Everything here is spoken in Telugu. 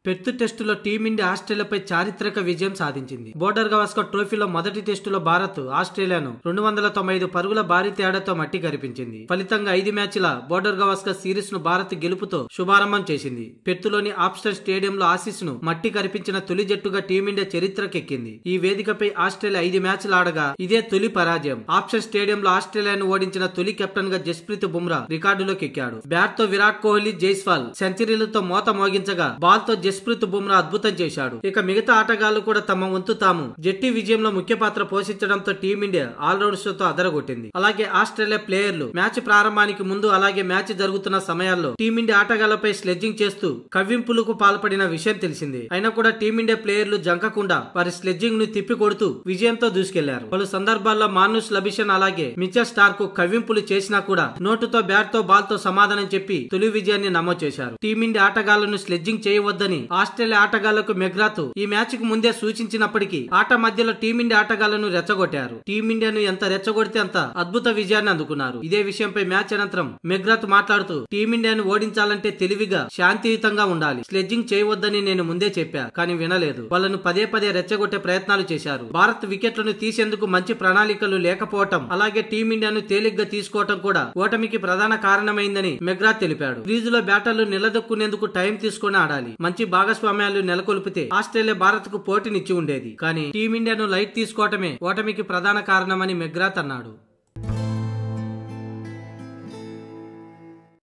పెర్త్ టెస్టులో టీమిండియా ఆస్ట్రేలియాపై చారిత్రక విజయం సాధించింది. బోర్డర్ గవాస్కర్ ట్రోఫీలో మొదటి టెస్టులో భారత్ ఆస్ట్రేలియాను 295 పరుగుల భారీ తేడాతో మట్టి కరిపించింది. ఫలితంగా 5 మ్యాచ్ల బోర్డర్ గవాస్కర్ సిరీస్ ను భారత్ గెలుపుతో శుభారంభం చేసింది. పెర్త్లోని ఆప్స్టన్ స్టేడియంలో ఆసీస్ ను మట్టి కరిపించిన తొలి జట్టుగా టీమిండియా చరిత్రకెక్కింది. ఈ వేదికపై ఆస్ట్రేలియా 5 మ్యాచ్లు ఆడగా ఇదే తొలి పరాజయం. ఆప్స్టన్ స్టేడియంలో ఆస్ట్రేలియాను ఓడించిన తొలి కెప్టెన్ గా జస్ప్రీత్ బుమ్రా రికార్డులోకి ఎక్కాడు. బ్యాట్ తో విరాట్ కోహ్లీ, జైస్వాల్ సెంచరీలతో మోత మోగించగా బాల్ తో జస్ప్రీత్ బుమ్రా అద్భుతం చేశాడు. ఇక మిగతా ఆటగాళ్లు కూడా తమ వంతు తాము జట్టు విజయంలో ముఖ్య పాత్ర పోషించడంతో టీమిండియా ఆల్రౌండర్స్ తో అదరగొట్టింది. అలాగే ఆస్ట్రేలియా ప్లేయర్లు మ్యాచ్ ప్రారంభానికి ముందు అలాగే మ్యాచ్ జరుగుతున్న సమయాల్లో టీమిండియా ఆటగాళ్లపై స్లెడ్జింగ్ చేస్తూ కవ్వింపులకు పాల్పడిన విషయం తెలిసిందే. అయినా కూడా టీమిండియా ప్లేయర్లు జంకకుండా వారి స్లెడ్జింగ్ ను తిప్పి కొడుతూ విజయంతో దూసుకెళ్లారు. పలు సందర్భాల్లో మానుష్ లబిషన్ అలాగే మిచెల్ స్టార్క్ కు కవ్వింపులు చేసినా కూడా నోటుతో బ్యాట్ తో బాల్ తో సమాధానం చెప్పి తొలి విజయాన్ని నమోదు చేశారు. టీమిండియా ఆటగాళ్లను స్లెడ్జింగ్ చేయవద్దని ఆస్ట్రేలియా ఆటగాళ్లకు మెగ్రాత్ ఈ మ్యాచ్ కు ముందే సూచించినప్పటికీ ఆట మధ్యలో టీమిండియా ఆటగాళ్లను రెచ్చగొట్టారు. టీమిండియాను ఎంత రెచ్చగొడితే అంత అద్భుత విజయాన్ని అందుకున్నారు. ఇదే విషయంపై మ్యాచ్ అనంతరం మెగ్రాత్ మాట్లాడుతూ టీమిండియాను ఓడించాలంటే తెలివిగా శాంతియుతంగా ఉండాలి. స్లెడ్జింగ్ చేయవద్దని నేను ముందే చెప్పా, కానీ వినలేదు. వాళ్ళను పదే పదే రెచ్చగొట్టే ప్రయత్నాలు చేశారు. భారత్ వికెట్లను తీసేందుకు మంచి ప్రణాళికలు లేకపోవటం అలాగే టీమిండియాను తేలిగ్గా తీసుకోవటం కూడా ఓటమికి ప్రధాన కారణమైందని మెగ్రాత్ తెలిపాడు. క్రీజులో బ్యాటర్లు నిలదొక్కునేందుకు టైం తీసుకుని ఆడాలి. మంచి భాగస్వామ్యాలు నెలకొల్పితే ఆస్ట్రేలియా భారత్ కు పోటీనిచ్చి ఉండేది. కానీ టీమిండియాను లైట్ తీసుకోవటమే ఓటమికి ప్రధాన కారణమని మెగ్రాత్ అన్నాడు.